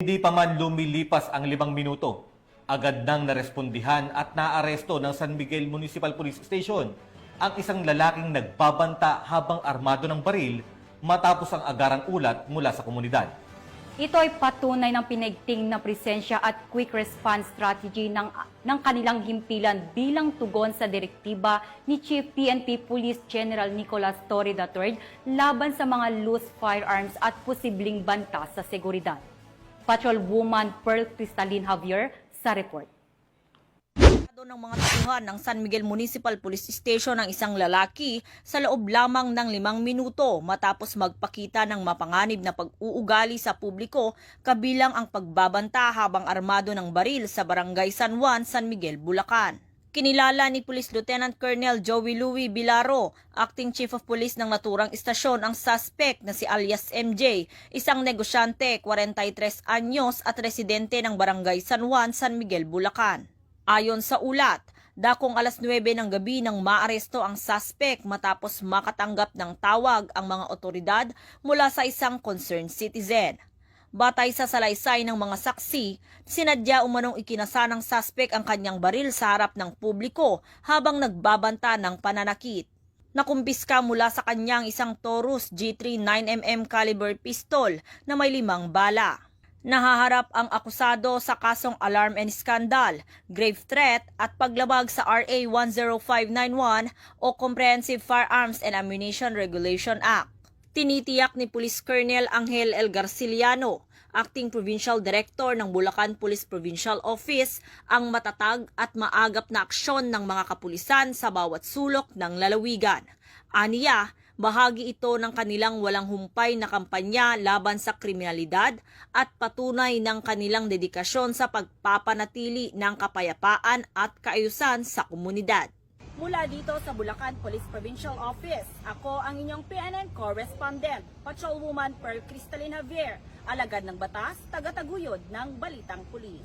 Hindi pa man lumilipas ang 5 minuto, agad nang narespondihan at naaresto ng San Miguel Municipal Police Station ang isang lalaking nagbabanta habang armado ng baril matapos ang agarang ulat mula sa komunidad. Ito ay patunay ng pinigting na presensya at quick response strategy ng kanilang himpilan bilang tugon sa direktiba ni Chief PNP Police General Nicolas Torre III laban sa mga loose firearms at posibleng banta sa seguridad. Patrolwoman Pearl Cristalin Javier sa report. Ng mga tauhan ng San Miguel Municipal Police Station ang isang lalaki sa loob lamang ng 5 minuto matapos magpakita ng mapanganib na pag-uugali sa publiko kabilang ang pagbabanta habang armado ng baril sa Barangay San Juan, San Miguel, Bulacan. Kinilala ni Police Lieutenant Colonel Joey Louie Bilaro, Acting Chief of Police ng naturang istasyon, ang suspect na si alias MJ, isang negosyante, 43 anyos at residente ng Barangay San Juan, San Miguel, Bulacan. Ayon sa ulat, dakong alas 9 ng gabi nang maaresto ang suspect matapos makatanggap ng tawag ang mga otoridad mula sa isang concerned citizen. Batay sa salaysay ng mga saksi, sinadya umanong ikinasa ng suspect ang kanyang baril sa harap ng publiko habang nagbabanta ng pananakit. Nakumpiska mula sa kanyang isang Taurus G3 9mm caliber pistol na may 5 bala. Nahaharap ang akusado sa kasong alarm and scandal, grave threat at paglabag sa RA 10591 o Comprehensive Firearms and Ammunition Regulation Act. Tinitiyak ni Police Colonel Angel L. Garciliano, Acting Provincial Director ng Bulacan Police Provincial Office, ang matatag at maagap na aksyon ng mga kapulisan sa bawat sulok ng lalawigan. Aniya, bahagi ito ng kanilang walang humpay na kampanya laban sa kriminalidad at patunay ng kanilang dedikasyon sa pagpapanatili ng kapayapaan at kaayusan sa komunidad. Mula dito sa Bulacan Police Provincial Office, ako ang inyong PNN correspondent, Patrolwoman Pearl Cristalin Javier, alagad ng batas, taga-taguyod ng Balitang Pulis.